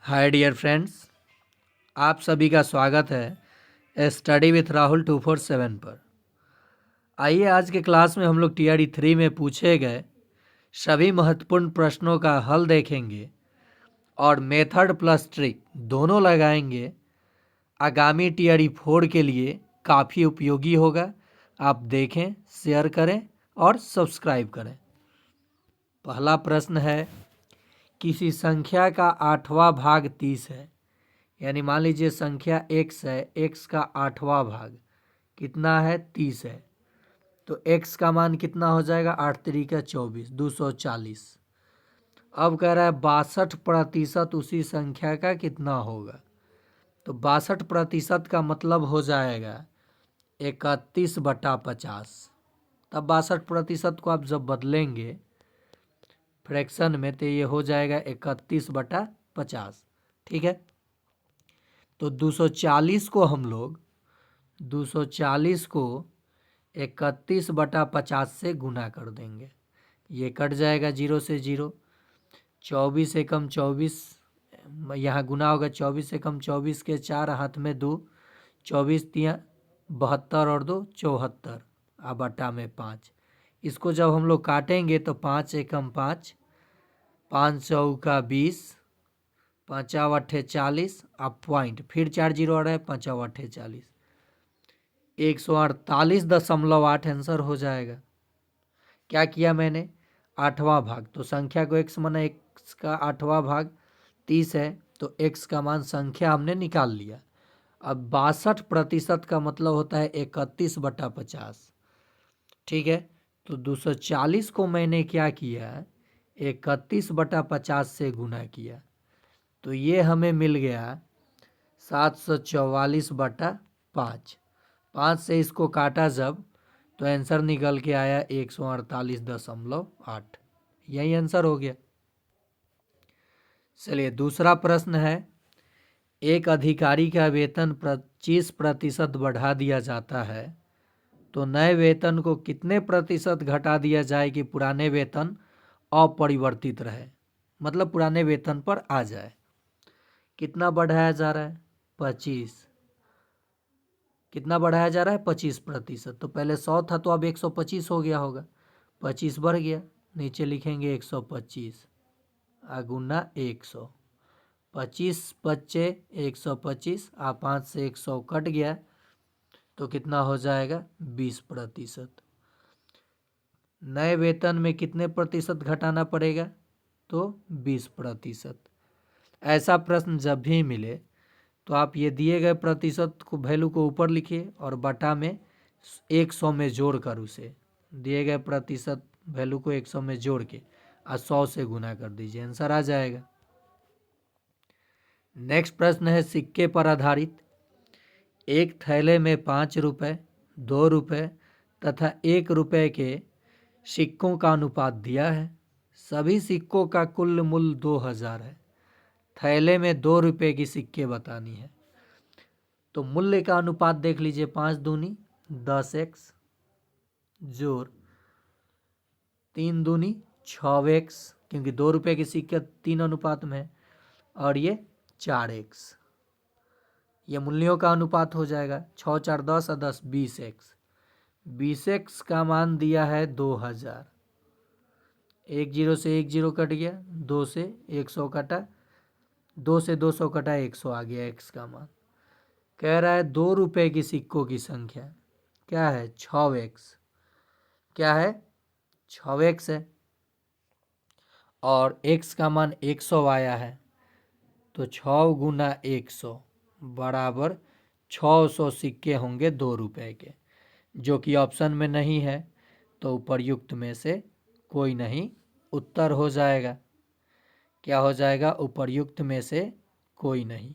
Hi dear friends, आप सभी का स्वागत है स्टडी विथ राहुल 247 पर। आइए आज के क्लास में हम लोग टीआरई 3 में पूछे गए सभी महत्वपूर्ण प्रश्नों का हल देखेंगे और मेथड प्लस ट्रिक दोनों लगाएंगे। आगामी टीआरई 4 के लिए काफ़ी उपयोगी होगा। आप देखें, शेयर करें और सब्सक्राइब करें। पहला प्रश्न है, किसी संख्या का 8वां भाग 30 है। यानी मान लीजिए संख्या x है, x का 8वां भाग कितना है? 30 है। तो x का मान कितना हो जाएगा? 8 तरीका 24, 240। अब कह रहा है 62% उसी संख्या का कितना होगा? तो 62% का मतलब हो जाएगा 31/50। तब 62% को आप जब बदलेंगे फ्रैक्शन में तो ये हो जाएगा 31/50। ठीक है, तो 240 को हम लोग 240 को 31/50 से गुना कर देंगे। ये कट जाएगा 0 से 0। 24 एकम 24, यहाँ गुना होगा। 24 एकम 24 के 4, हाथ में 2, 24 तिया 72 और 2 74, अब बटा में 5। इसको जब हम लोग काटेंगे तो 5 एकम 5, 5 चौका 20, 5 अट्ठे 40, अब पॉइंट फिर 4 जीरो आ रहा है, 5 अट्ठे 40, 148.8 आंसर हो जाएगा। क्या किया मैंने? 8वां भाग, तो संख्या को x माना, x का 8वां भाग 30 है, तो x का मान संख्या हमने निकाल लिया। अब 62% का मतलब होता है 31/50। ठीक है, तो 240 को मैंने क्या किया? 31/50 से गुना किया, तो ये हमें मिल गया 744/5। 5 से इसको काटा जब, तो आंसर निकल के आया 148.8। यही आंसर हो गया। चलिए दूसरा प्रश्न है, एक अधिकारी का वेतन 25% बढ़ा दिया जाता है, तो नए वेतन को कितने प्रतिशत घटा दिया जाए कि पुराने वेतन अपरिवर्तित रहे, मतलब पुराने वेतन पर आ जाए। कितना बढ़ाया जा रहा है? 25। कितना बढ़ाया जा रहा है? 25%। तो पहले 100 था तो अब 125 हो गया होगा। 25 बढ़ गया, नीचे लिखेंगे 125 गुना 100। 25 बच्चे 125, 5 से 100 कट गया, तो कितना हो जाएगा? 20%। नए वेतन में कितने प्रतिशत घटाना पड़ेगा? तो 20%। ऐसा प्रश्न जब भी मिले तो आप ये दिए गए प्रतिशत को, वैल्यू को ऊपर लिखिए और बटा में 100 में जोड़ कर उसे दिए गए प्रतिशत वैल्यू को 100 में जोड़ के 100 से गुना कर दीजिए, आंसर आ जाएगा। नेक्स्ट प्रश्न है सिक्के पर आधारित। एक थैले में 5 रुपये, 2 रुपये तथा 1 रुपये के सिक्कों का अनुपात दिया है। सभी सिक्कों का कुल मूल्य 2000 है। थैले में 2 रुपये की सिक्के बतानी है। तो मूल्य का अनुपात देख लीजिए, 5 दूनी 10x जोड़ 3 दूनी 6x, क्योंकि 2 रुपये की सिक्के 3 अनुपात में है, और ये 4x। ये मूल्यों का अनुपात हो जाएगा। 6 4 10 और 10 20x। 20x का मान दिया है 2000। 1 0 से 1 0 कट गया, 2 से 100 कटा, 2 से 200 कटा, 100 आ गया x का मान। कह रहा है 2 रुपये की सिक्कों की संख्या क्या है? 6x। क्या है? 6x है, और x का मान 100 आया है, तो 6 गुना 100 बराबर 600 सिक्के होंगे 2 रुपये के, जो कि ऑप्शन में नहीं है, तो उपर्युक्त में से कोई नहीं उत्तर हो जाएगा। क्या हो जाएगा? उपर्युक्त में से कोई नहीं।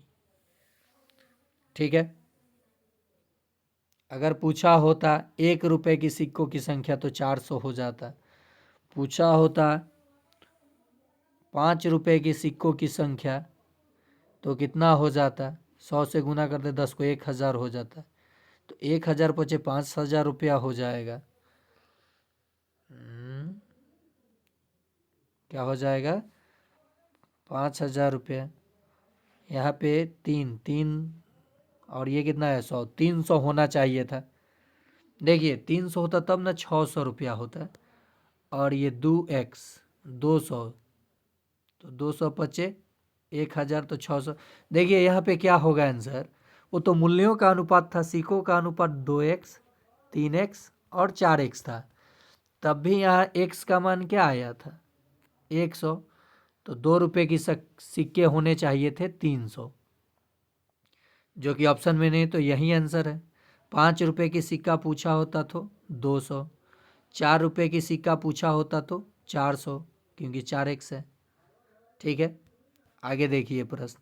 ठीक है, अगर पूछा होता 1 रुपये की सिक्कों की संख्या तो 400 हो जाता। पूछा होता 5 रुपये की सिक्कों की संख्या तो कितना हो जाता? 100 से गुना करते 10 को 1000 हो जाता। तो 1000 पचे 5000 रुपया हो जाएगा। क्या हो जाएगा? 5000 रुपया। यहाँ पे 3 और ये कितना है 100, 300 होना चाहिए था। देखिए 300 होता तब ना 600 रुपया होता। और ये 2x 200, तो 200 पचे 1000 तो 600। देखिए यहाँ पे क्या होगा आंसर, वो तो मूल्यों का अनुपात था, सिक्कों का अनुपात 2x 3x और 4x था। तब भी यहाँ x का मान क्या आया था 100, तो 2 रुपये की सिक्के होने चाहिए थे 300, जो कि ऑप्शन में नहीं, तो यही आंसर है। 5 रुपये की सिक्का पूछा होता तो 200, 4 रुपये की सिक्का पूछा होता तो 400, क्योंकि 4x है। ठीक है, आगे देखिए प्रश्न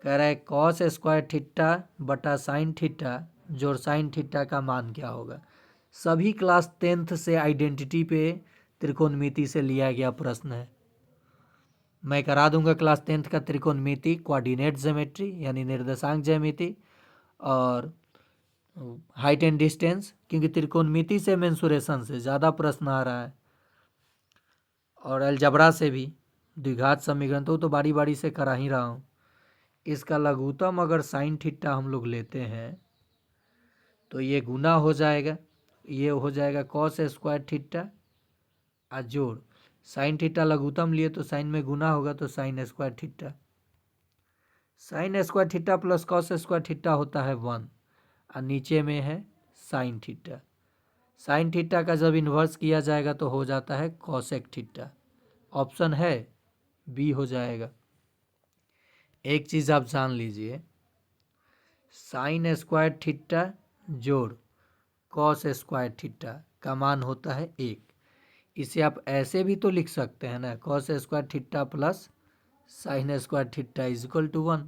कह रहा है कॉस स्क्वायर थीटा बटा साइन थीटा जोड़ साइन थीटा का मान क्या होगा। सभी क्लास 10th से आइडेंटिटी पे त्रिकोणमिति से लिया गया प्रश्न है। मैं करा दूंगा क्लास 10th का त्रिकोणमिति, कोऑर्डिनेट ज्योमेट्री यानी निर्देशांक ज्यामिति और हाइट एंड डिस्टेंस, क्योंकि त्रिकोणमिति से मेंसुरेशन से ज़्यादा प्रश्न आ रहा है, और अलजबरा से भी, द्विघात समीकरण तो बारी बारी से करा ही रहा हूँ। इसका लघुत्तम अगर साइन थीटा हम लोग लेते हैं तो ये गुना हो जाएगा, ये हो जाएगा कॉस स्क्वायर थीटा और जोड़ साइन थीटा लघुत्तम लिए तो साइन में गुना होगा तो sign square theta. Sign square theta plus cos square theta होता है 1 और नीचे में है साइन थीटा। साइन थीटा का जब इन्वर्स किया जाएगा तो हो जाता है कॉसेक थीटा। ऑप्शन है बी हो जाएगा। एक चीज़ आप जान लीजिए, साइन स्क्वायर थीटा जोड़ कॉस स्क्वायर थीटा का मान होता है 1। इसे आप ऐसे भी तो लिख सकते हैं ना, cos square theta plus sine square theta is equal to 1।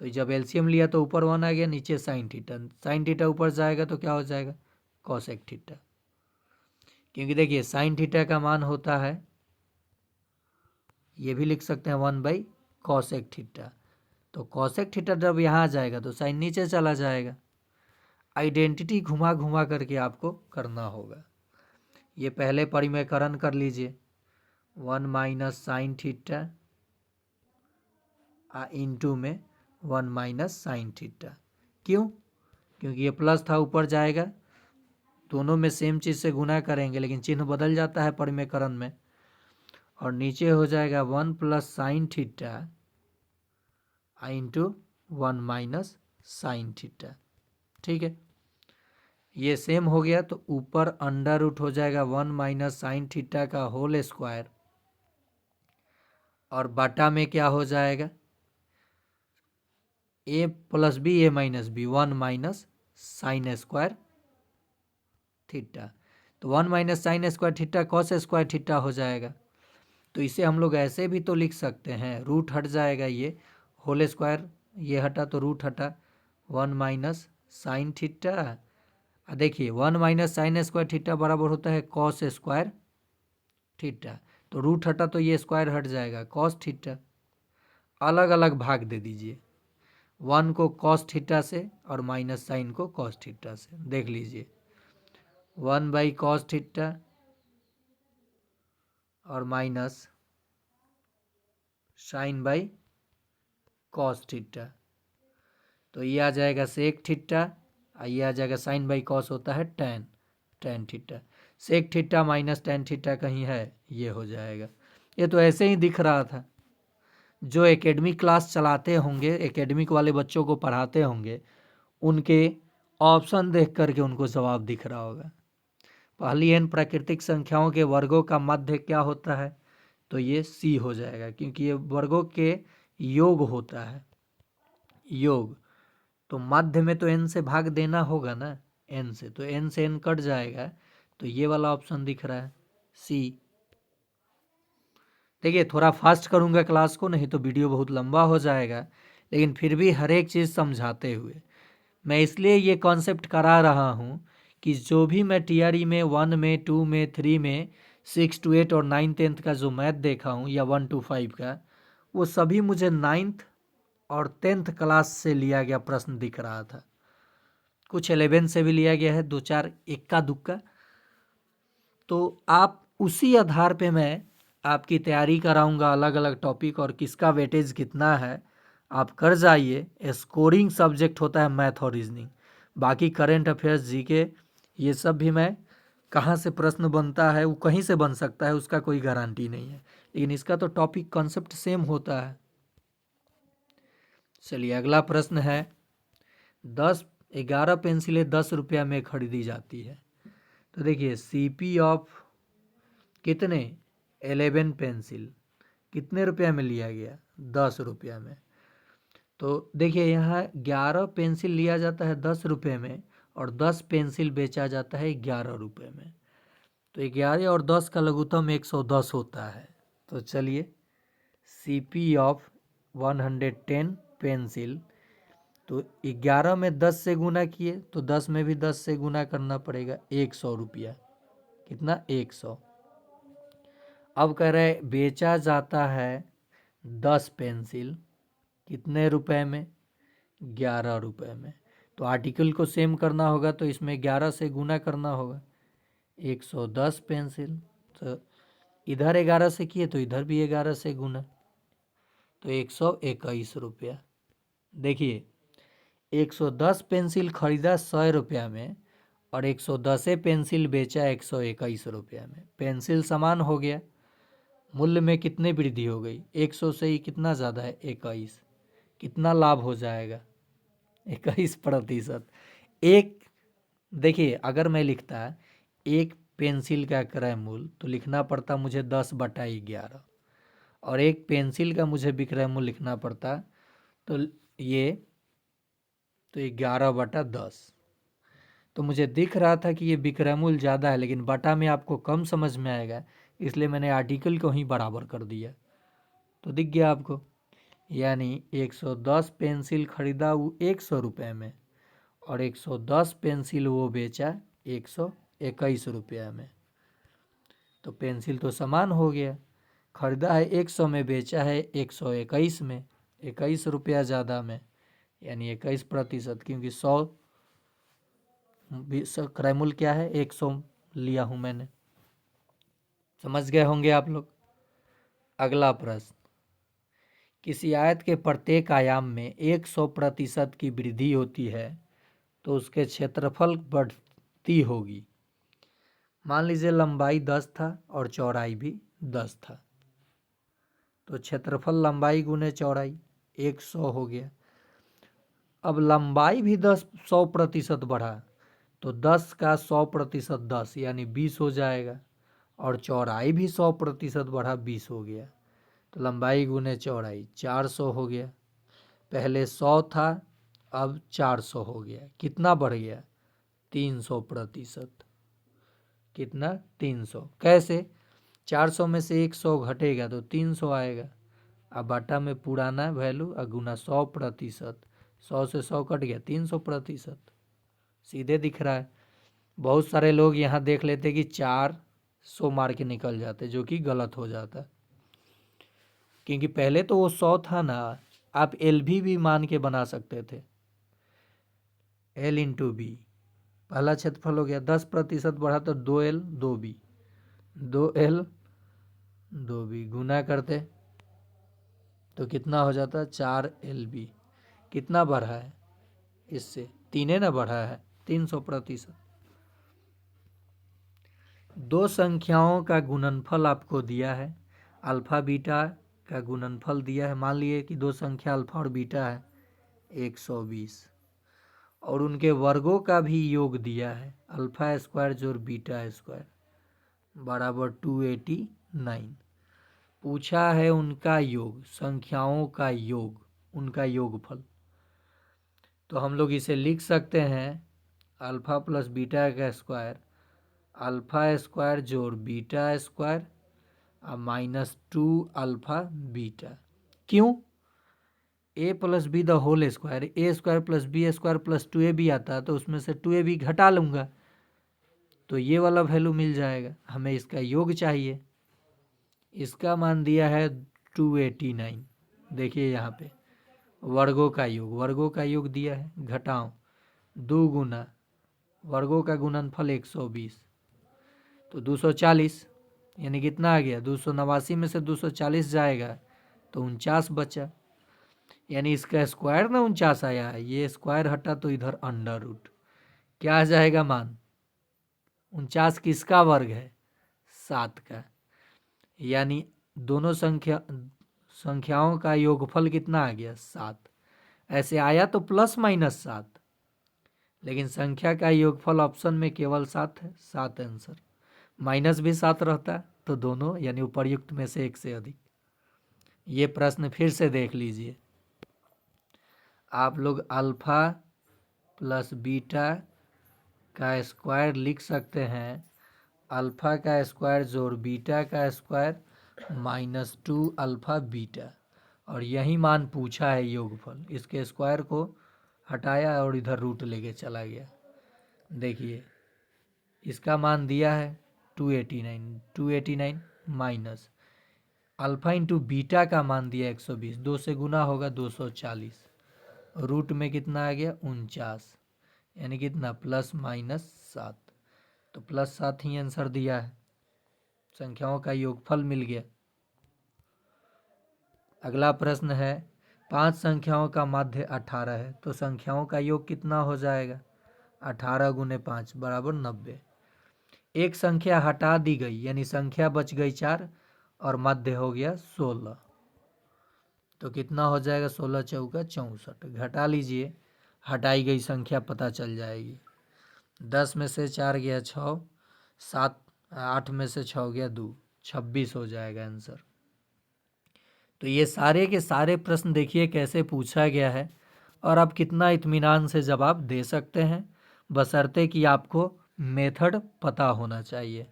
तो जब एलसीएम लिया तो ऊपर 1 आ गया, नीचे साइन थीटा, साइन थीटा ऊपर जाएगा तो क्या हो जाएगा कॉसेक थीटा। क्योंकि देखिए साइन थीटा का मान होता है, ये भी लिख सकते हैं 1 बाई कॉसेक थीटा। तो कॉसेक थीटा जब यहाँ आ जाएगा तो साइन नीचे चला जाएगा। आइडेंटिटी घुमा घुमा करके आपको करना होगा। ये पहले परिमेयकरण कर लीजिए, 1 माइनस साइन थीटा इंटू में 1 माइनस साइन थीटा। क्यों? क्योंकि ये प्लस था ऊपर जाएगा, दोनों में सेम चीज़ से गुना करेंगे लेकिन चिन्ह बदल जाता है परिमेयकरण में, और नीचे हो जाएगा 1 plus sine theta into 1 minus sine theta. ठीक है, ये सेम हो गया तो ऊपर अंडर रूट हो जाएगा 1 माइनस साइन थीटा का होल स्क्वायर, और बाटा में क्या हो जाएगा A plus B A minus B 1 minus sine square theta. तो 1 minus sine square theta cos square theta हो जाएगा। तो इसे हम लोग ऐसे भी तो लिख सकते हैं, रूट हट जाएगा, ये होल स्क्वायर ये हटा तो रूट हटा 1 माइनस साइन थीटा। देखिए 1 माइनस साइन स्क्वायर थीटा बराबर होता है कॉस स्क्वायर थीटा, तो रूट हटा तो ये स्क्वायर हट जाएगा कॉस थीटा। अलग अलग भाग दे दीजिए, 1 को कॉस थीटा से और माइनस साइन को कॉस थीटा से। देख लीजिए 1 बाई कॉस थीटा और minus sine by cos theta, तो ये आ जाएगा सेक थीटा, ये आ जाएगा साइन बाई कॉस होता है tan theta. Sec theta minus tan theta कहीं है, ये हो जाएगा। ये तो ऐसे ही दिख रहा था, जो एकेडमिक क्लास चलाते होंगे, एकेडमिक वाले बच्चों को पढ़ाते होंगे, उनके ऑप्शन देख करके उनको जवाब दिख रहा होगा। पहली एन प्राकृतिक संख्याओं के वर्गों का मध्य क्या होता है, तो ये सी हो जाएगा, क्योंकि ये वर्गों के योग होता है, योग। तो मध्य में तो एन से भाग देना होगा ना, एन से, तो एन से एन कट जाएगा, तो ये वाला ऑप्शन दिख रहा है सी। देखिए थोड़ा फास्ट करूँगा क्लास को, नहीं तो वीडियो बहुत लंबा हो जाएगा, लेकिन फिर भी हर एक चीज़ समझाते हुए मैं इसलिए ये कॉन्सेप्ट करा रहा हूँ कि जो भी मैं टीआरई में 1 में 2 में 3 में 6 to 8 और 9 10th का जो मैथ देखा हूँ या 1 to 5 का, वो सभी मुझे 9th और 10th क्लास से लिया गया प्रश्न दिख रहा था। कुछ 11 से भी लिया गया है, 2-4 इक्का दुक्का। तो आप उसी आधार पे मैं आपकी तैयारी कराऊंगा अलग अलग टॉपिक और किसका वेटेज कितना है आप कर जाइए। स्कोरिंग सब्जेक्ट होता है मैथ और रीजनिंग, बाकी करंट अफेयर्स, जीके, ये सब भी मैं कहाँ से प्रश्न बनता है वो कहीं से बन सकता है, उसका कोई गारंटी नहीं है, लेकिन इसका तो टॉपिक कॉन्सेप्ट सेम होता है। चलिए अगला प्रश्न है, 11 पेंसिलें 10 रुपया में खरीदी जाती है। तो देखिए सीपी ऑफ कितने 11 पेंसिल कितने रुपया में लिया गया 10 रुपया में। तो देखिए यहाँ 11 पेंसिल लिया जाता है 10 रुपये में और 10 पेंसिल बेचा जाता है 11 रुपये में। तो 11 और 10 का लघुत्तम 110 होता है। तो चलिए सीपी ऑफ 110 पेंसिल, तो 11 में 10 से गुना किए तो 10 में भी 10 से गुना करना पड़ेगा, 100 रुपया। कितना 100। अब कह रहे बेचा जाता है 10 पेंसिल कितने रुपए में 11 रुपए में। तो आर्टिकल को सेम करना होगा तो इसमें 11 से गुना करना होगा, 110 पेंसिल। तो इधर 11 से किए तो इधर भी 11 से गुना, तो 121 रुपया। देखिए 110 पेंसिल खरीदा 100 रुपया में और 110 पेंसिल बेचा 121 रुपया में। पेंसिल समान हो गया, मूल्य में कितने वृद्धि हो गई, 100 से ही कितना ज़्यादा है 21, कितना लाभ हो जाएगा 21%। एक देखिए अगर मैं लिखता एक पेंसिल का क्रय मूल्य तो लिखना पड़ता मुझे 10/11 और एक पेंसिल का मुझे विक्रय मूल्य लिखना पड़ता तो ये तो 11/10। तो मुझे दिख रहा था कि ये विक्रय मूल्य ज़्यादा है लेकिन बटा में आपको कम समझ में आएगा, इसलिए मैंने आर्टिकल को ही बराबर कर दिया। तो दिख गया आपको, यानी 110 पेंसिल खरीदा वो 100 रुपये में और 110 पेंसिल वो बेचा 121 रुपया में। तो पेंसिल तो समान हो गया, खरीदा है 100 में, बेचा है 121 में, 21 रुपया ज़्यादा में, यानी 21%, क्योंकि 100 क्रय मूल्य क्या है 100 लिया हूँ मैंने। समझ गए होंगे आप लोग। अगला प्रश्न, किसी आयत के प्रत्येक आयाम में 100% की वृद्धि होती है तो उसके क्षेत्रफल बढ़ती होगी। मान लीजिए लंबाई 10 था और चौड़ाई भी 10 था, तो क्षेत्रफल लंबाई गुने चौड़ाई 100 हो गया। अब लंबाई भी 100% बढ़ा तो 10 का 100% 10 यानी 20 हो जाएगा, और चौड़ाई भी 100% बढ़ा 20 हो गया। तो लंबाई गुने चौड़ाई 400 हो गया। पहले 100 था अब 400 हो गया, कितना बढ़ गया 300%। कितना 300। कैसे, 400 में से 100 घटेगा तो 300 आएगा। अब बाटा में पुराना वैल्यू गुना 100%, 100 से 100 कट गया 300%, सीधे दिख रहा है। बहुत सारे लोग यहाँ देख लेते कि 400 मार के निकल जाते, जो कि गलत हो जाता, क्योंकि पहले तो वो 100 था ना, आप एल भी मान के बना सकते थे, L इंटू बी। पहला क्षेत्रफल हो गया, 10% बढ़ा तो 2L 2B, 2L 2B गुना करते तो कितना हो जाता 4LB। कितना बढ़ा है इससे, 3 ना बढ़ा है 300%। दो संख्याओं का गुणनफल आपको दिया है, अल्फा बीटा का गुणनफल दिया है। मान लिए कि दो संख्या अल्फा और बीटा है 120, और उनके वर्गों का भी योग दिया है, अल्फा स्क्वायर जोड़ बीटा स्क्वायर बराबर 289। पूछा है उनका योग, संख्याओं का योग, उनका योगफल। तो हम लोग इसे लिख सकते हैं अल्फा प्लस बीटा का स्क्वायर, अल्फा स्क्वायर जोड़ बीटा स्क्वायर -2 अल्फा बीटा। क्यों, A plus B the whole square, A square plus B square plus 2ab आता है तो उसमें से 2ab घटा लूँगा तो ये वाला वैल्यू मिल जाएगा। हमें इसका योग चाहिए, इसका मान दिया है 289। देखिए यहाँ पे वर्गों का योग, वर्गों का योग दिया है, घटाओ 2 गुना वर्गों का गुणनफल 120 तो 240, यानी कितना आ गया, 289 में से 240 जाएगा तो 49 बचा, यानी इसका स्क्वायर ना 49 आया है, ये स्क्वायर हटा तो इधर अंडर रूट, क्या आ जाएगा मान, 49 किसका वर्ग है, 7 का। यानी दोनों संख्याओं का योगफल कितना आ गया, 7। ऐसे आया तो प्लस माइनस 7, लेकिन संख्या का योगफल ऑप्शन में केवल 7 है, 7 आंसर। माइनस भी 7 रहता तो दोनों यानी उपर्युक्त में से एक से अधिक। ये प्रश्न फिर से देख लीजिए, आप लोग अल्फा प्लस बीटा का स्क्वायर लिख सकते हैं, अल्फा का स्क्वायर जोड़ बीटा का स्क्वायर -2 अल्फा बीटा, और यही मान पूछा है योगफल। इसके स्क्वायर को हटाया और इधर रूट लेके चला गया। देखिए इसका मान दिया है 289 माइनस अल्फा इंटू बीटा का मान दिया 120, 2 से गुना होगा 240, रूट में कितना आ गया 49, यानी कितना +-7, तो +7 ही आंसर दिया है, संख्याओं का योगफल मिल गया। अगला प्रश्न है 5 संख्याओं का माध्य 18 है, तो संख्याओं का योग कितना हो जाएगा, 18 × 5 = 90। एक संख्या हटा दी गई यानी संख्या बच गई 4 और माध्य हो गया 16, तो कितना हो जाएगा, 16 चौका 64। घटा लीजिए, हटाई गई संख्या पता चल जाएगी। 10 में से 4 गया 6, 8 में से 6 गया 2, 26 हो जाएगा आंसर। तो ये सारे के सारे प्रश्न देखिए कैसे पूछा गया है, और आप कितना इत्मीनान से जवाब दे सकते हैं, बशर्ते कि आपको मेथड पता होना चाहिए।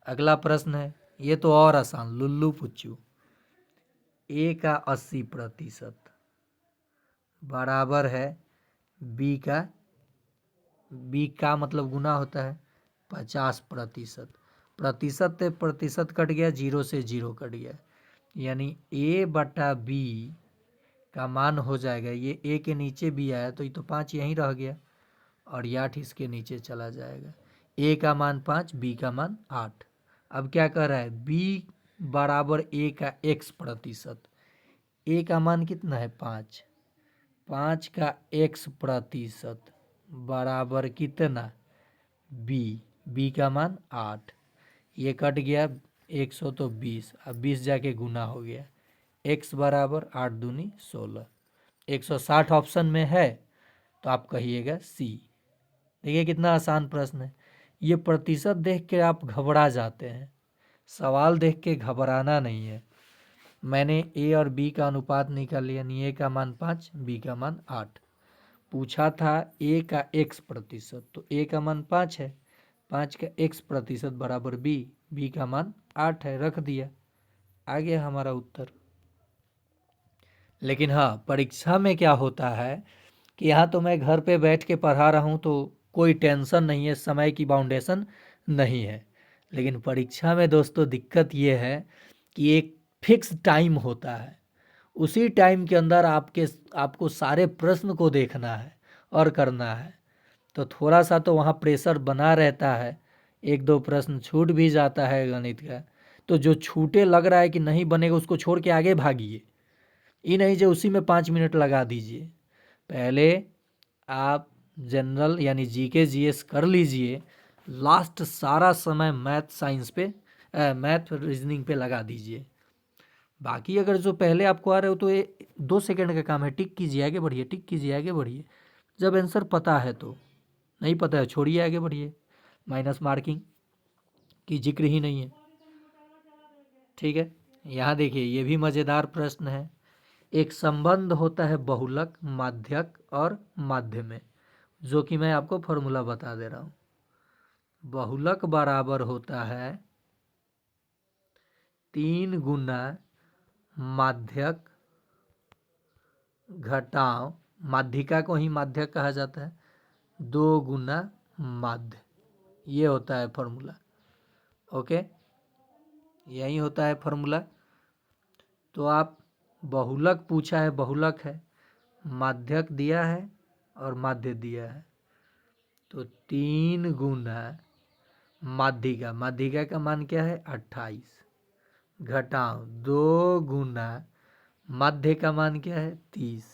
अगला प्रश्न है, ये तो और आसान, लुल्लू पुच्चू। ए का 80% बराबर है बी का मतलब गुना होता है 50%, प्रतिशत से प्रतिशत कट गया, 0 से 0 कट गया, यानी A/B का मान हो जाएगा, ये A के नीचे भी आया तो ये तो 5 यहीं रह गया, और ये 8 इसके नीचे चला जाएगा। A का मान 5, B का मान 8। अब क्या कर रहा है, B बराबर A का x%, A का मान कितना है 5, 5 का x% बराबर कितना, B का मान 8, ये कट गया 100 तो 20, अब 20 जाके गुना हो गया, x बराबर 8 दूनी 16, 160 ऑप्शन में है तो आप कहिएगा C। देखिए कितना आसान प्रश्न है, ये प्रतिशत देख के आप घबरा जाते हैं, सवाल देख के घबराना नहीं है। मैंने A और B का अनुपात निकाल लिया, यानी A का मान 5, B का मान 8। पूछा था A का x%, तो A का मान 5 है, 5 का x% बराबर B का मान 8 है, रख दिया, आ गया हमारा उत्तर। लेकिन हाँ, परीक्षा में क्या होता है कि यहाँ तो मैं घर पे बैठ के पढ़ा रहा हूँ तो कोई टेंशन नहीं है, समय की बाउंडेशन नहीं है, लेकिन परीक्षा में दोस्तों दिक्कत ये है कि एक फिक्स टाइम होता है, उसी टाइम के अंदर आपको सारे प्रश्न को देखना है और करना है, तो थोड़ा सा तो वहाँ प्रेशर बना रहता है, 1-2 प्रश्न छूट भी जाता है गणित का, तो जो छूटे लग रहा है कि नहीं बनेगा उसको छोड़ के आगे भागिए, ये नहीं जो उसी में 5 मिनट लगा दीजिए। पहले आप जनरल यानी जीके जीएस कर लीजिए, लास्ट सारा समय मैथ साइंस पे मैथ रीजनिंग पे लगा दीजिए। बाकी अगर जो पहले आपको आ रहे हो तो ये 2 सेकंड का काम है, टिक कीजिए आगे बढ़िए, टिक कीजिए आगे बढ़िए, जब आंसर पता है तो, नहीं पता है छोड़िए आगे बढ़िए, माइनस मार्किंग की जिक्र ही नहीं है। ठीक है, यहाँ देखिए ये भी मज़ेदार प्रश्न है। एक संबंध होता है बहुलक, माध्यक और माध्य में, जो कि मैं आपको फॉर्मूला बता दे रहा हूँ। बहुलक बराबर होता है 3 गुना माध्यक घटाव, माध्यिका को ही माध्यक कहा जाता है, 2 गुना माध्य, ये होता है फॉर्मूला। ओके, यही होता है फॉर्मूला। तो आप बहुलक पूछा है, बहुलक है, माध्यक दिया है और माध्य दिया है, तो 3 गुना माध्यिका का मान क्या है 28, घटाओ 2 गुना माध्य का मान क्या है 30।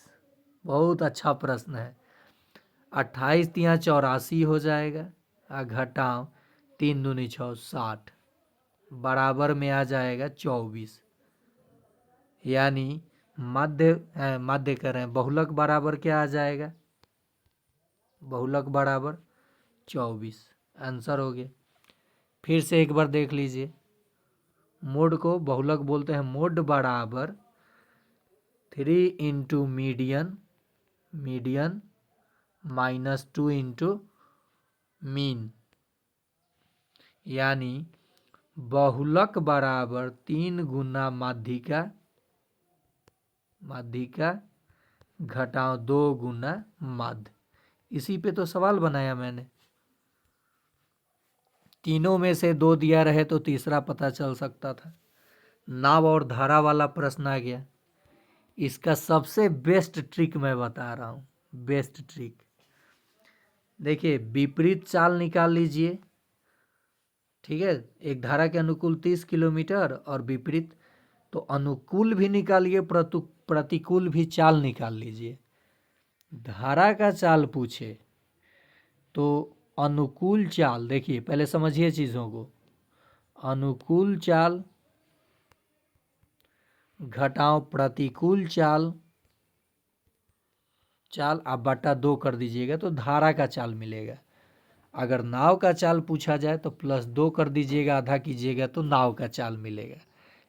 बहुत अच्छा प्रश्न है। 28 यहाँ 84 हो जाएगा, घटाओ 3 दूनी 6 60, बराबर में आ जाएगा 24। यानी माध्य कर रहे हैं, बहुलक बराबर क्या आ जाएगा, बहुलक बराबर 24। आंसर हो गया। फिर से एक बार देख लीजिए, मोड को बहुलक बोलते हैं। मोड बराबर 3 into median minus 2 into mean, यानी बहुलक बराबर 3 गुना माध्यिका घटाओ 2 गुना माध्य। इसी पे तो सवाल बनाया मैंने। तीनों में से 2 दिया रहे तो तीसरा पता चल सकता था। नाव और धारा वाला प्रश्न आ गया। इसका सबसे बेस्ट ट्रिक मैं बता रहा हूँ, बेस्ट ट्रिक। देखिए, विपरीत चाल निकाल लीजिए, ठीक है। एक धारा के अनुकूल 30 किलोमीटर और विपरीत, तो अनुकूल भी निकालिए, प्रतिकूल भी चाल निकाल लीजिए। धारा का चाल पूछे तो अनुकूल चाल, देखिए पहले समझिए चीज़ों को। अनुकूल चाल घटाओ प्रतिकूल चाल आप बटा 2 कर दीजिएगा तो धारा का चाल मिलेगा। अगर नाव का चाल पूछा जाए तो +2 कर दीजिएगा, आधा कीजिएगा तो नाव का चाल मिलेगा।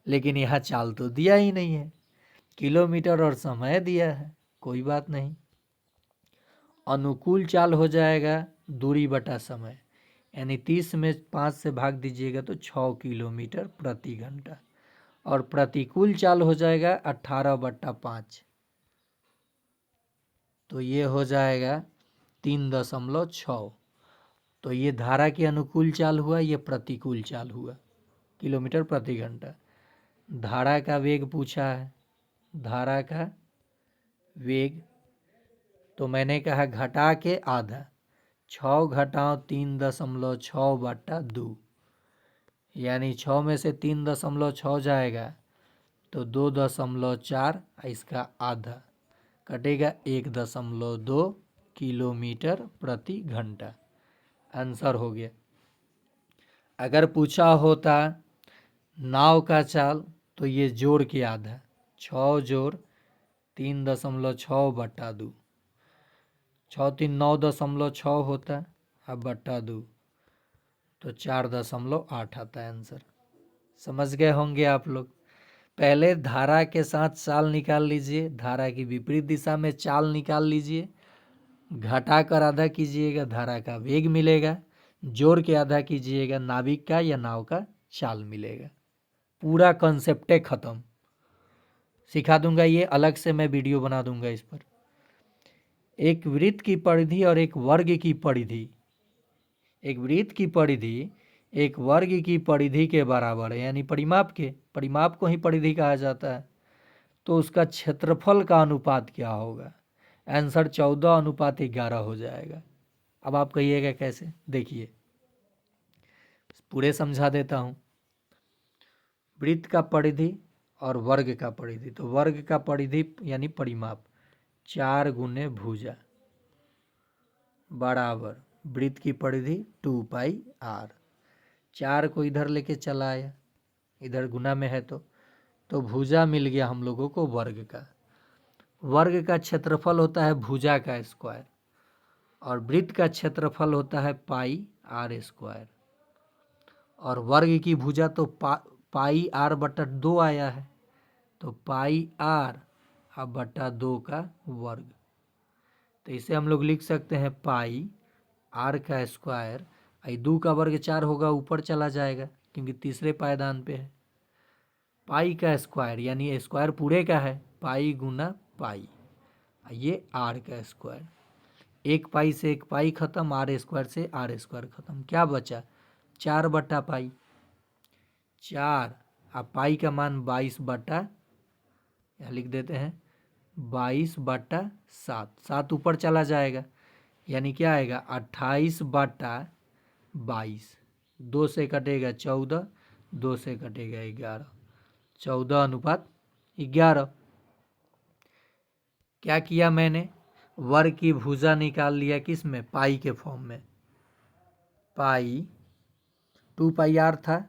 लेकिन यहाँ चाल तो दिया ही नहीं है, किलोमीटर और समय दिया है। कोई बात नहीं, अनुकूल चाल हो जाएगा दूरी बटा समय, यानी 30 में 5 से भाग दीजिएगा तो 6 किलोमीटर प्रति घंटा। और प्रतिकूल चाल हो जाएगा 18/5, तो ये हो जाएगा 3.6। तो ये धारा की अनुकूल चाल हुआ, ये प्रतिकूल चाल हुआ, किलोमीटर प्रति घंटा। धारा का वेग पूछा है, धारा का वेग तो मैंने कहा घटा के आधा, 6 घटाओ 3.6/2, यानी 6 में से 3.6 जाएगा तो 2.4, इसका आधा कटेगा 1.2 किलोमीटर प्रति घंटा। आंसर हो गया। अगर पूछा होता नाव का चाल तो ये जोड़ के आधा, 6 जोड़ 3.6/2, 6 3 9.6 होता है, अब बटा 2 तो 4.8 आता है आंसर। समझ गए होंगे आप लोग। पहले धारा के साथ चाल निकाल लीजिए, धारा की विपरीत दिशा में चाल निकाल लीजिए, घटा कर आधा कीजिएगा, धारा का वेग मिलेगा, जोड़ के आधा कीजिएगा, नाविक का या नाव का चाल मिलेगा। पूरा कॉन्सेप्ट खत्म। सिखा दूंगा, ये अलग से मैं वीडियो बना दूंगा इस पर। एक वृत्त की परिधि और एक वर्ग की परिधि, एक वृत्त की परिधि एक वर्ग की परिधि के बराबर है, यानी परिमाप को ही परिधि कहा जाता है। तो उसका क्षेत्रफल का अनुपात क्या होगा? आंसर 14:11 हो जाएगा। अब आप कहिएगा कैसे, देखिए पूरे समझा देता हूँ। वृत्त का परिधि और वर्ग का परिधि, तो वर्ग का परिधि यानी परिमाप 4 गुने भुजा बराबर वृत्त की परिधि 2πr। 4 को इधर लेके चला आया, इधर गुना में है तो भुजा मिल गया हम लोगों को वर्ग का। वर्ग का क्षेत्रफल होता है भुजा का स्क्वायर और वृत्त का क्षेत्रफल होता है πr²। और वर्ग की भुजा तो πr/2 आया है, तो πr/2 का वर्ग। तो इसे हम लोग लिख सकते हैं πr का स्क्वायर, 2 का वर्ग 4 होगा, ऊपर चला जाएगा क्योंकि तीसरे पायदान पे है। पाई का स्क्वायर यानी स्क्वायर पूरे का है, पाई गुना पाई, ये आर का स्क्वायर। 1 पाई से 1 पाई खत्म, r² से r² खत्म, क्या बचा 4/पाई। 4 अब पाई का मान 22 यहाँ लिख देते हैं 22/7, 7 ऊपर चला जाएगा यानी क्या आएगा 28/22, 2 से कटेगा 14, 2 से कटेगा 11, 14:11। क्या किया मैंने, वर्ग की भुजा निकाल लिया किस में, पाई के फॉर्म में। पाई 2πr था,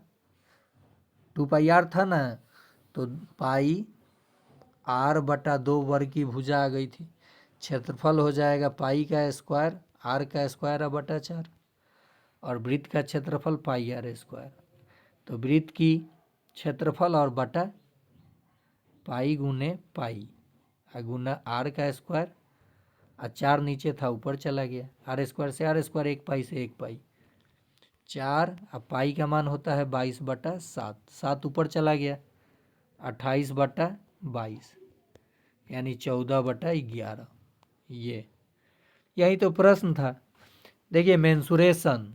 2πr था ना, तो पाई r/2 वर्ग की भुजा आ गई थी। क्षेत्रफल हो जाएगा पाई का स्क्वायर r का स्क्वायर बटा 4, और वृत्त का क्षेत्रफल पाई r स्क्वायर। तो वृत्त की क्षेत्रफल और बटा पाई गुने पाई गुना r का स्क्वायर, और 4 नीचे था ऊपर चला गया, r स्क्वायर से r स्क्वायर, 1 पाई से 1 पाई, 4। अब पाई का मान होता है 22/7, 7 ऊपर चला गया, 28/22 यानी 14/11। यही तो प्रश्न था। देखिए मेंसुरेशन,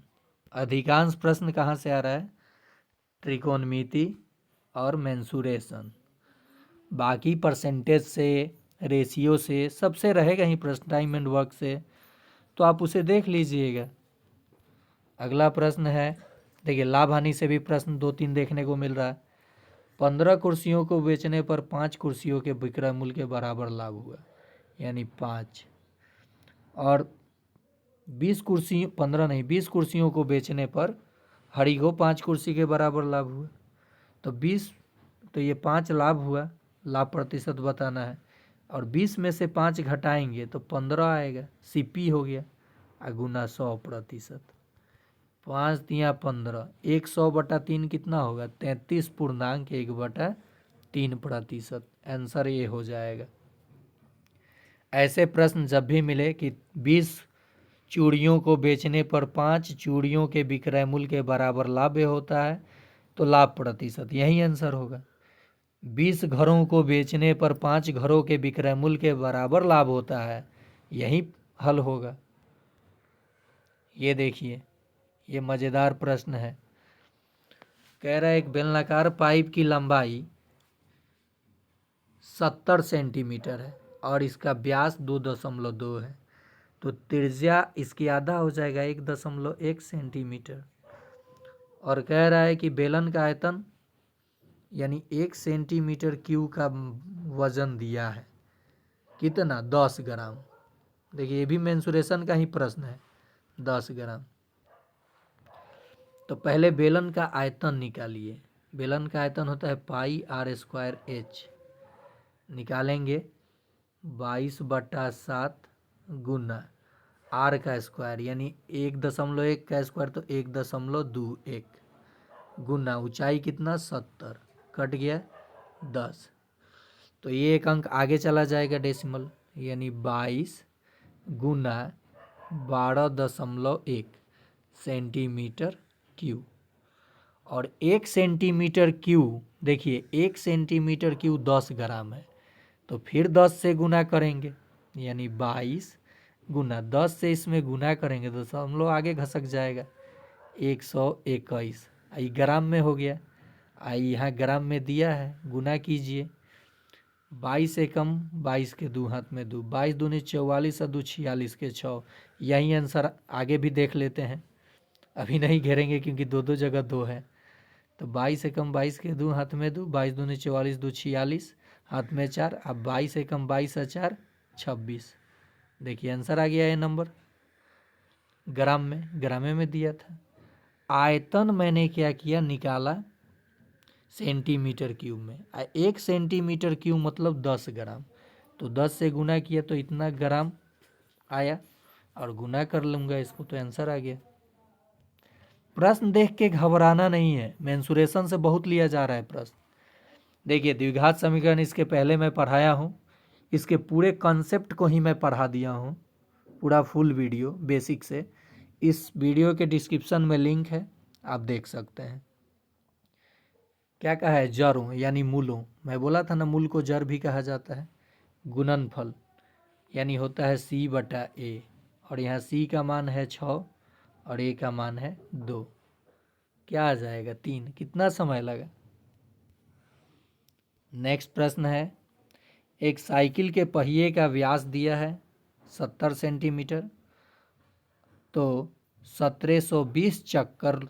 अधिकांश प्रश्न कहाँ से आ रहा है, त्रिकोणमिति और मेंसुरेशन। बाकी परसेंटेज से, रेशियो से, सबसे रहेगा ही प्रश्न, टाइम एंड वर्क से, तो आप उसे देख लीजिएगा। अगला प्रश्न है, देखिए लाभ हानि से भी प्रश्न 2-3 देखने को मिल रहा है। 15 कुर्सियों को बेचने पर 5 कुर्सियों के विक्रय मूल्य के बराबर लाभ हुआ, यानी 5। और 20 कुर्सियों को बेचने पर हरि को 5 कुर्सी के बराबर लाभ हुआ। तो 20, तो ये 5 लाभ हुआ, लाभ प्रतिशत बताना है, और 20 में से 5 घटाएंगे तो 15 आएगा, सीपी हो गया, गुना 100%। 5 दिया 15, 100/3 कितना होगा, 33.1/3%। आंसर ये हो जाएगा। ऐसे प्रश्न जब भी मिले कि 20 चूड़ियों को बेचने पर 5 चूड़ियों के विक्रय मूल्य के बराबर लाभ होता है, तो लाभ प्रतिशत, यही आंसर होगा। 20 घरों को बेचने पर 5 घरों के विक्रय मूल्य के बराबर लाभ होता है, यही हल होगा। ये देखिए, ये मज़ेदार प्रश्न है। कह रहा है एक बेलनाकार पाइप की लंबाई 70 सेंटीमीटर है और इसका व्यास 2.2 है, तो त्रिज्या इसकी आधा हो जाएगा 1.1 सेंटीमीटर। और कह रहा है कि बेलन का आयतन यानी 1 सेंटीमीटर क्यूब का वजन दिया है, कितना, 10 ग्राम। देखिए ये भी मेंसुरेशन का ही प्रश्न है, 10 ग्राम। तो पहले बेलन का आयतन निकालिए। बेलन का आयतन होता है पाई r² h, निकालेंगे 22/7 गुना r का स्क्वायर यानी 1.1 का स्क्वायर तो 1.21 गुना ऊंचाई कितना 70, कट गया 10, तो ये एक अंक आगे चला जाएगा डेसिमल, यानी 22 गुना 12.1 सेंटीमीटर क्यूब। और 1 सेंटीमीटर क्यूब, देखिए 1 सेंटीमीटर क्यूब 10 ग्राम है, तो फिर 10 से गुना करेंगे, यानी 22 गुना 10 से इसमें गुना करेंगे तो दशमलव आगे घसक जाएगा, 121 आई ग्राम में हो गया। आई यहाँ ग्राम में दिया है, गुना कीजिए, 22 से कम 22 के 2 हाथ में 2, 22 दूनी 44 और 2 46 के 6, यही आंसर। आगे भी देख लेते हैं, अभी नहीं घेरेंगे क्योंकि 2 जगह 2 है। तो 22 से कम 22 के 2 हाथ में 2, 22 दूनी 44, 2 46 हाथ में 4, अब 22 से कम 22 और 4 26। देखिए आंसर आ गया ये नंबर, ग्रामे में दिया था। आयतन मैंने क्या किया, निकाला सेंटीमीटर क्यूब में। 1 सेंटीमीटर क्यूब मतलब 10 ग्राम, तो 10 से गुना किया तो इतना ग्राम आया, और गुना कर लूँगा इसको तो आंसर आ गया। प्रश्न देख के घबराना नहीं है, मेंसुरेशन से बहुत लिया जा रहा है प्रश्न। देखिए द्विघात समीकरण इसके पहले मैं पढ़ाया हूँ, इसके पूरे कॉन्सेप्ट को ही मैं पढ़ा दिया हूँ, पूरा फुल वीडियो बेसिक से। इस वीडियो के डिस्क्रिप्शन में लिंक है, आप देख सकते हैं। क्या कहा है, जड़ों यानी मूलों, मैं बोला था ना मूल को जड़ भी कहा जाता है। गुणनफल यानी होता है c/a, और यहाँ c का मान है 6 और a का मान है 2, क्या आ जाएगा 3। कितना समय लगा। नेक्स्ट प्रश्न है, एक साइकिल के पहिए का व्यास दिया है 70 सेंटीमीटर, तो 1720 चक्कर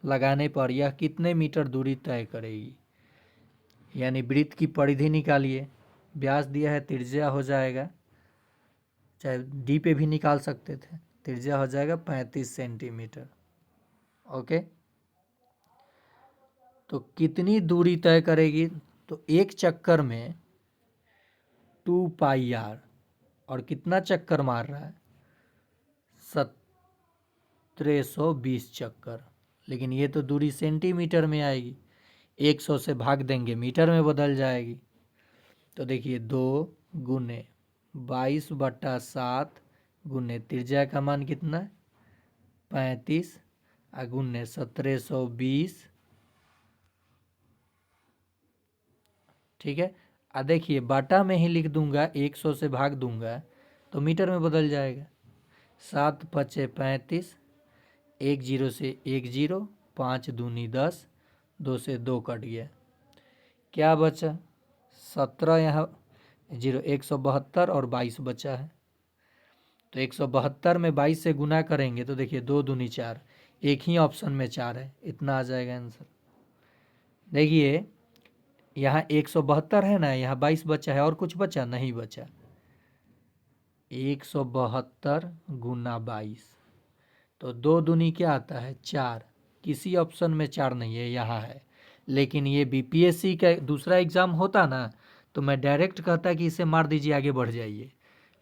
लगाने पर यह कितने मीटर दूरी तय करेगी। यानी वृत्त की परिधि निकालिए, व्यास दिया है, त्रिज्या हो जाएगा, चाहे डी पे भी निकाल सकते थे, त्रिज्या हो जाएगा 35 सेंटीमीटर। ओके, तो कितनी दूरी तय करेगी, तो एक चक्कर में 2πr, और कितना चक्कर मार रहा है, 1720 चक्कर। लेकिन ये तो दूरी सेंटीमीटर में आएगी, 100 से भाग देंगे मीटर में बदल जाएगी। तो देखिए 2 गुने 22/7 गुने त्रिज्या का मान कितना है 35 गुने 1720, ठीक है। देखिए बाटा में ही लिख दूंगा, 100 से भाग दूंगा तो मीटर में बदल जाएगा। 7 पचे 35, 1 0 से 1 0, 5 दूनी 10, 2 से 2 कट गया, क्या बचा 17, यहाँ 0 172 और 22 बचा है। तो 172 में 22 से गुना करेंगे तो देखिए 2 दूनी 4, एक ही ऑप्शन में 4 है, इतना आ जाएगा आंसर। देखिए यहाँ 172 है ना, यहाँ 22 बचा है, और कुछ बचा नहीं बचा। 172 गुना 22, तो 2 दूनी क्या आता है 4, किसी ऑप्शन में 4 नहीं है, यहाँ है। लेकिन ये बीपीएससी का दूसरा एग्ज़ाम होता ना तो मैं डायरेक्ट कहता कि इसे मार दीजिए, आगे बढ़ जाइए।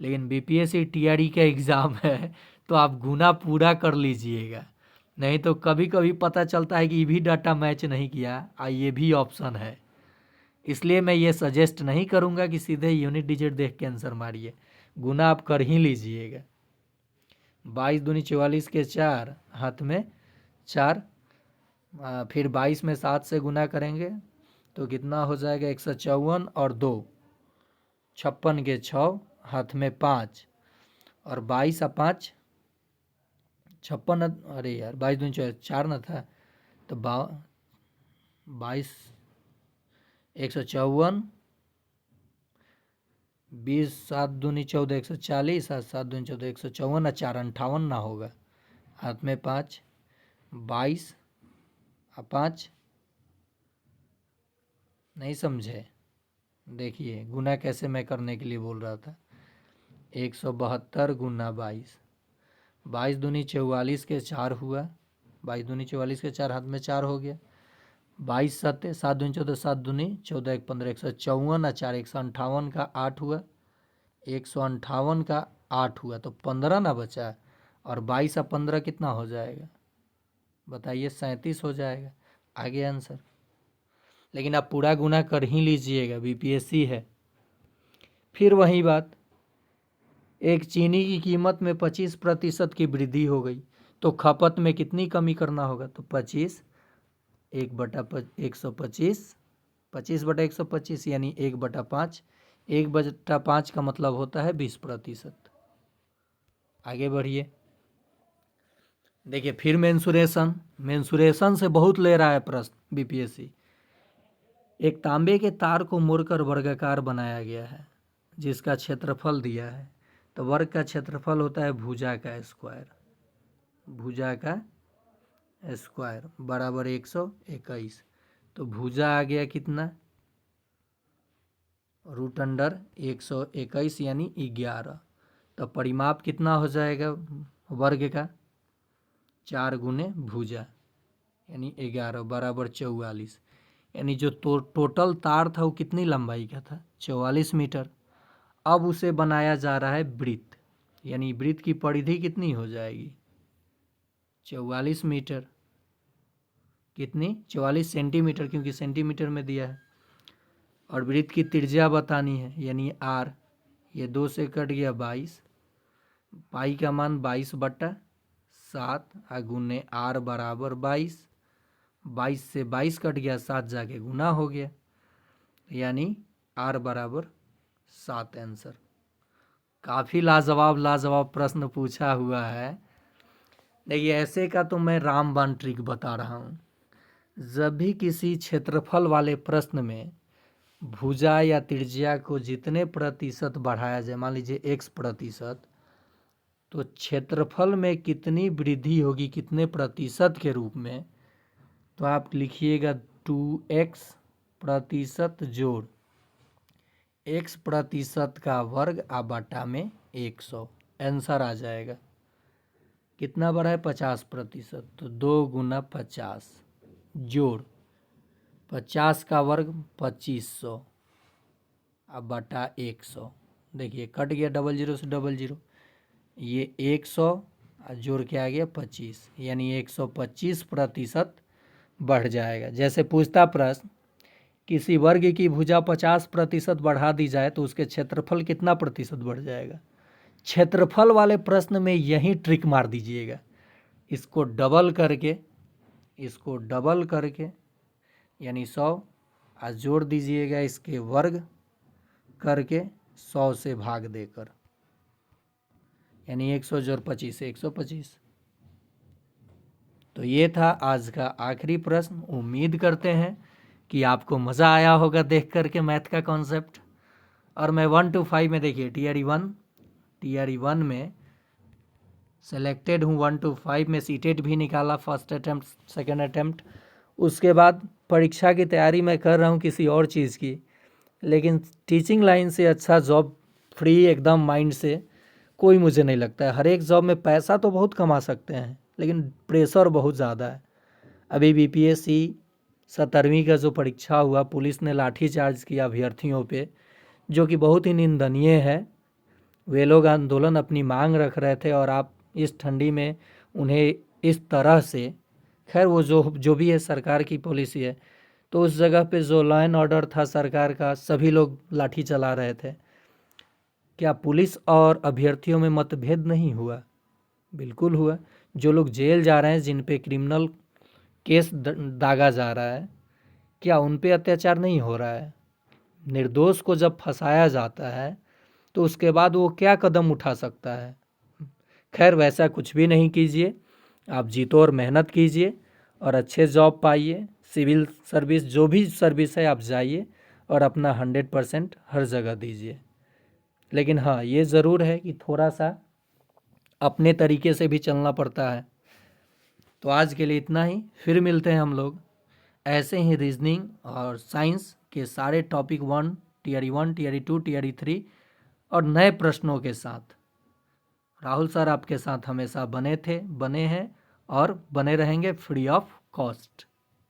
लेकिन बीपीएससी टीआरई का एग्ज़ाम है तो आप गुना पूरा कर लीजिएगा, नहीं तो कभी कभी पता चलता है कि ये भी डाटा मैच नहीं किया, ये भी ऑप्शन है। इसलिए मैं ये सजेस्ट नहीं करूँगा कि सीधे यूनिट डिजिट देख के आंसर मारिए, गुना आप कर ही लीजिएगा। 22 दूनी 44 के 4, हाथ में 4, फिर 22 में 7 से गुना करेंगे तो कितना हो जाएगा 154, और 2 56 के 6, हाथ में 5, और 22 और 5 56, अरे यार 22 दूनी 4 ना था, तो 22 154, 20 7 दूनी 14 140, और 7 दूनी 14 154, और 4 58 ना होगा, हाथ में 5, 22 और 5 नहीं समझे। देखिए गुना कैसे मैं करने के लिए बोल रहा था, 172 गुना 22, 22 दूनी 44 के 4 हुआ, 22 दूनी 44 के 4, हाथ में 4 हो गया, 22 7 7 दूनी 14, 7 दूनी 14 1 15 154, और 4 158 का 8 हुआ, 158 का 8 हुआ, तो 15 ना बचा, और 22 और 15 कितना हो जाएगा बताइए, 37 हो जाएगा, आगे आंसर। लेकिन आप पूरा गुना कर ही लीजिएगा, बीपीएससी है। फिर वही बात, एक चीनी की कीमत में 25% की वृद्धि हो गई तो खपत में कितनी कमी करना होगा, तो 25 1/125, 25/125 यानी 1/5, 1/5 का मतलब होता है 20%। आगे बढ़िए, देखिए फिर मेंसुरेशन से बहुत ले रहा है प्रश्न बीपीएससी। एक तांबे के तार को मोड़कर वर्गाकार बनाया गया है जिसका क्षेत्रफल दिया है, तो वर्ग का क्षेत्रफल होता है भुजा का स्क्वायर, भुजा का स्क्वायर बराबर 121, तो भुजा आ गया कितना √121 यानी 11, तो परिमाप कितना हो जाएगा वर्ग का 4 गुने भुजा यानी 11 बराबर 44, यानी जो टोटल तार था वो कितनी लंबाई का था 44 मीटर। अब उसे बनाया जा रहा है वृत्त, यानी वृत्त की परिधि कितनी हो जाएगी 44 मीटर, कितनी 44 सेंटीमीटर, क्योंकि सेंटीमीटर में दिया है, और वृत्त की त्रिज्या बतानी है यानी आर, ये 2 से कट गया 22, पाई का मान 22/7 गुने आर बराबर 22, 22 से 22 कट गया, 7 जाके गुना हो गया, यानी आर बराबर 7 आंसर। काफ़ी लाजवाब प्रश्न पूछा हुआ है। देखिए ऐसे का तो मैं रामबाण ट्रिक बता रहा हूँ, जब भी किसी क्षेत्रफल वाले प्रश्न में भुजा या त्रिज्या को जितने प्रतिशत बढ़ाया जाए, मान लीजिए x%, तो क्षेत्रफल में कितनी वृद्धि होगी कितने प्रतिशत के रूप में, तो आप लिखिएगा 2x प्रतिशत जोड़ x प्रतिशत का वर्ग आ बटा में 100, आंसर आ जाएगा। कितना बड़ा है 50%, तो 2 गुना 50 जोड़ 50 का वर्ग 2500 अब बटा 100। देखिए कट गया डबल जीरो से डबल जीरो, ये 100 जोड़ के आ गया 25, यानी 125% बढ़ जाएगा। जैसे पूछता प्रश्न, किसी वर्ग की भुजा 50% बढ़ा दी जाए तो उसके क्षेत्रफल कितना प्रतिशत बढ़ जाएगा। क्षेत्रफल वाले प्रश्न में यही ट्रिक मार दीजिएगा, इसको डबल करके यानी 100 आज जोड़ दीजिएगा इसके वर्ग करके 100 से भाग देकर, यानी 100 जोड़ 25 125। तो ये था आज का आखिरी प्रश्न। उम्मीद करते हैं कि आपको मज़ा आया होगा देख करके मैथ का कॉन्सेप्ट। और मैं 1 to 5 में देखिए टीआरई 1 में सेलेक्टेड हूँ, 1 to 5 में सीटेट भी निकाला, फर्स्ट अटैम्प्ट सेकंड अटैम्प्ट। उसके बाद परीक्षा की तैयारी मैं कर रहा हूँ किसी और चीज़ की, लेकिन टीचिंग लाइन से अच्छा जॉब फ्री एकदम माइंड से कोई मुझे नहीं लगता है। हर एक जॉब में पैसा तो बहुत कमा सकते हैं लेकिन प्रेशर बहुत ज़्यादा है। अभी बीपीएससी 17वीं का जो परीक्षा हुआ, पुलिस ने लाठीचार्ज किया अभ्यर्थियों पे, जो कि बहुत ही निंदनीय है। वे लोग आंदोलन अपनी मांग रख रहे थे और आप इस ठंडी में उन्हें इस तरह से, खैर वो जो भी है सरकार की पॉलिसी है। तो उस जगह पे जो लॉ एंड ऑर्डर था सरकार का, सभी लोग लाठी चला रहे थे। क्या पुलिस और अभ्यर्थियों में मतभेद नहीं हुआ? बिल्कुल हुआ। जो लोग जेल जा रहे हैं, जिन पे क्रिमिनल केस दागा जा रहा है, क्या उन पे अत्याचार नहीं हो रहा है? निर्दोष को जब फंसाया जाता है तो उसके बाद वो क्या कदम उठा सकता है? खैर वैसा कुछ भी नहीं कीजिए, आप जीतो और मेहनत कीजिए और अच्छे जॉब पाइए। सिविल सर्विस जो भी सर्विस है आप जाइए और अपना 100% हर जगह दीजिए। लेकिन हाँ, ये ज़रूर है कि थोड़ा सा अपने तरीके से भी चलना पड़ता है। तो आज के लिए इतना ही, फिर मिलते हैं हम लोग ऐसे ही रीजनिंग और साइंस के सारे टॉपिक 1 टीआरई 1 टीआरई 2 टीआरई 3 और नए प्रश्नों के साथ। राहुल सर आपके साथ हमेशा बने हैं और बने रहेंगे फ्री ऑफ कॉस्ट।